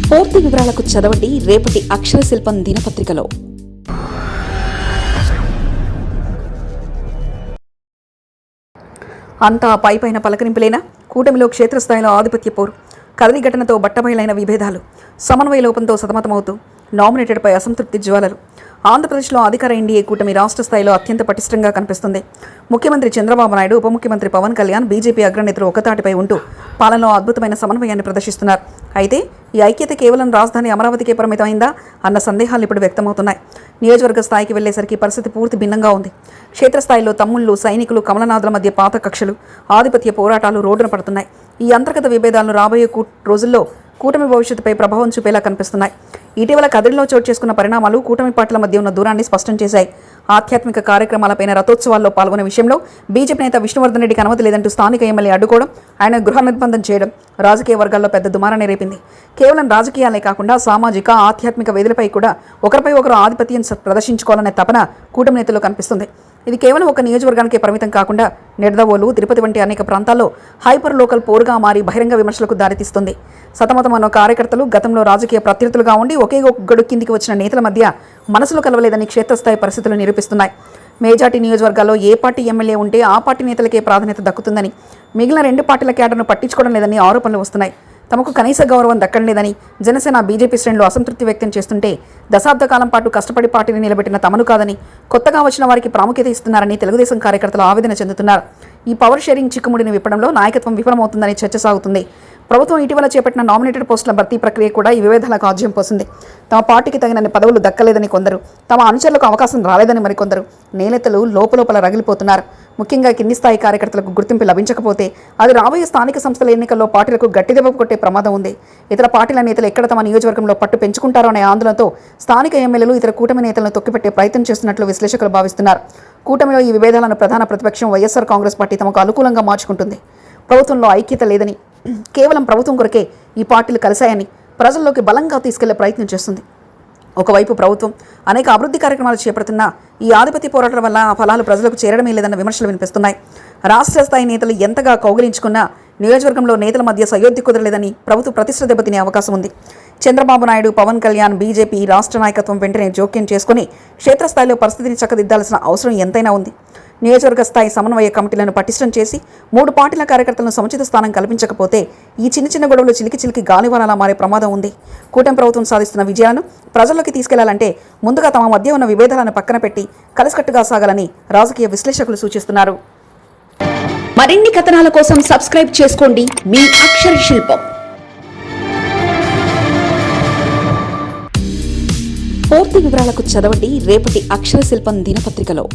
పూర్తి వివరాలకు చదవండి రేపటి అక్షర శిల్పం దినపత్రికలో. అంతా పైపైన పలకరింపులేనా? కూటమిలో క్షేత్రస్థాయిలో ఆధిపత్య పోరు, కదలి ఘటనతో బట్టబయలైన విభేదాలు, సమన్వయ లోపంతో సతమతమవుతూ నామినేటెడ్పై అసంతృప్తి జ్వాలలు. ఆంధ్రప్రదేశ్లో అధికార ఎన్డీఏ కూటమి రాష్ట్ర స్థాయిలో అత్యంత పటిష్టంగా కనిపిస్తుంది. ముఖ్యమంత్రి చంద్రబాబు నాయుడు, ఉప ముఖ్యమంత్రి పవన్ కళ్యాణ్, బీజేపీ అగ్రనేతలు ఒకతాటిపై ఉంటూ పాలనలో అద్భుతమైన సమన్వయాన్ని ప్రదర్శిస్తున్నారు. అయితే ఈ ఐక్యత కేవలం రాజధాని అమరావతికే పరిమితమైందా అన్న సందేహాలు ఇప్పుడు వ్యక్తమవుతున్నాయి. నియోజకవర్గ స్థాయికి వెళ్లేసరికి పరిస్థితి పూర్తి భిన్నంగా ఉంది. క్షేత్రస్థాయిలో తమ్ముళ్లు, సైనికులు, కమలనాథుల మధ్య పాత కక్షలు, ఆధిపత్య పోరాటాలు రోడ్డున పడుతున్నాయి. ఈ అంతర్గత విభేదాలను రాబోయే రోజుల్లో కూటమి భవిష్యత్తుపై ప్రభావం చూపేలా కనిపిస్తున్నాయి. ఇటీవల కదిరిలో చోటు చేసుకున్న పరిణామాలు కూటమి పార్టీల మధ్య ఉన్న దూరాన్ని స్పష్టం చేశాయి. ఆధ్యాత్మిక కార్యక్రమాలపైన రథోత్సవాల్లో పాల్గొనే విషయంలో బీజేపీ నేత విష్ణువర్ధన్ రెడ్డికి అనుమతి లేదంటూ స్థానిక ఎమ్మెల్యే అడ్డుకోవడం, ఆయన గృహ నిర్బంధం చేయడం రాజకీయ వర్గాల్లో పెద్ద దుమారాన్ని రేపింది. కేవలం రాజకీయాలే కాకుండా సామాజిక, ఆధ్యాత్మిక వేదికలపై కూడా ఒకరిపై ఒకరు ఆధిపత్యం ప్రదర్శించుకోవాలనే తపన కూటమి నేతల్లో కనిపిస్తుంది. ఇది కేవలం ఒక నియోజకవర్గానికే పరిమితం కాకుండా నిడదవోలు, తిరుపతి వంటి అనేక ప్రాంతాల్లో హైపర్ లోకల్ పోరుగా మారి బహిరంగ విమర్శలకు దారితీస్తుంది. సతమతమన్న కార్యకర్తలు, గతంలో రాజకీయ ప్రత్యర్థులుగా ఉండి ఒకే గడు కిందికి వచ్చిన నేతల మధ్య మనసులు కలవలేదని క్షేత్రస్థాయి పరిస్థితులు నిరూపిస్తున్నాయి. మేజార్టీ నియోజకవర్గాల్లో ఏ పార్టీ ఎమ్మెల్యే ఉంటే ఆ పార్టీ నేతలకే ప్రాధాన్యత దక్కుతుందని, మిగిలిన రెండు పార్టీల క్యాడర్ను పట్టించుకోవడం లేదని ఆరోపణలు వస్తున్నాయి. తమకు కనీస గౌరవం దక్కడం లేదని జనసేన, బీజేపీ శ్రేణులు అసంతృప్తి వ్యక్తం చేస్తుంటే, దశాబ్ద కాలం పాటు కష్టపడి పార్టీని నిలబెట్టిన తమను కాదని కొత్తగా వచ్చిన వారికి ప్రాముఖ్యత ఇస్తున్నారని తెలుగుదేశం కార్యకర్తలు ఆవేదన చెందుతున్నారు. ఈ పవర్ షేరింగ్ చిక్కుముడిని విప్పడంలో నాయకత్వం విఫలమవుతుందని చర్చ సాగుతుంది. ప్రభుత్వం ఇటీవల చేపట్టిన నామినేటెడ్ పోస్టుల భర్తీ ప్రక్రియ కూడా ఈ విభేదాలకు ఆజ్యం పోసింది. తమ పార్టీకి తగినన్ని పదవులు దక్కలేదని కొందరు, తమ అనుచరులకు అవకాశం రాలేదని మరికొందరు నేతలు లోపల రగిలిపోతున్నారు. ముఖ్యంగా కింది స్థాయి కార్యకర్తలకు గుర్తింపు లభించకపోతే అది రాబోయే స్థానిక సంస్థల ఎన్నికల్లో పార్టీలకు గట్టి దెబ్బ కొట్టే ప్రమాదం ఉంది. ఇతర పార్టీల నేతలు ఎక్కడ తమ నియోజకవర్గంలో పట్టు పెంచుకుంటారో అనే ఆందోళనతో స్థానిక ఎమ్మెల్యేలు ఇతర కూటమి నేతలను తొక్కిపెట్టే ప్రయత్నం చేస్తున్నట్లు విశ్లేషకులు భావిస్తున్నారు. కూటమిలో ఈ విభేదాలను ప్రధాన ప్రతిపక్షం వైఎస్ఆర్ కాంగ్రెస్ పార్టీ తమకు అనుకూలంగా మార్చుకుంటుంది. ప్రభుత్వంలో ఐక్యత లేదని, కేవలం ప్రభుత్వం కొరకే ఈ పార్టీలు కలిశాయని ప్రజల్లోకి బలంగా తీసుకెళ్లే ప్రయత్నం చేస్తుంది. ఒకవైపు ప్రభుత్వం అనేక అభివృద్ధి కార్యక్రమాలు చేపడుతున్నా ఈ ఆధిపత్య పోరాటాల వల్ల ఆ ఫలాలు ప్రజలకు చేరడమే లేదన్న విమర్శలు వినిపిస్తున్నాయి. రాష్ట్ర స్థాయి నేతలు ఎంతగా కౌగిలించుకున్నా నియోజకవర్గంలో నేతల మధ్య సయోధ్య కుదరలేదని ప్రభుత్వ ప్రతిష్ట దెబ్బతినే అవకాశం ఉంది. చంద్రబాబు నాయుడు, పవన్ కళ్యాణ్, బీజేపీ రాష్ట్ర నాయకత్వం వెంటనే జోక్యం చేసుకుని క్షేత్రస్థాయిలో పరిస్థితిని చక్కదిద్దాల్సిన అవసరం ఎంతైనా ఉంది. నియోజకవర్గ స్థాయి సమన్వయ కమిటీలను పటిష్టం చేసి మూడు పార్టీల కార్యకర్తలను సముచిత స్థానం కల్పించకపోతే ఈ చిన్న గొడవలు చిలికి గాలివానలా మారే ప్రమాదం ఉంది. కూటమి ప్రభుత్వం సాధిస్తున్న విజయాలను ప్రజల్లోకి తీసుకెళ్లాలంటే ముందుగా తమ మధ్య ఉన్న విభేదాలను పక్కన పెట్టి కలిసికట్టుగా సాగాలని రాజకీయ విశ్లేషకులు సూచిస్తున్నారు. మరిన్ని కథనాల కోసం సబ్స్క్రైబ్ చేసుకోండి మీ అక్షర శిల్పం. పూర్తి వివరాలకు చదవండి రేపటి అక్షర శిల్పం దినపత్రికలో.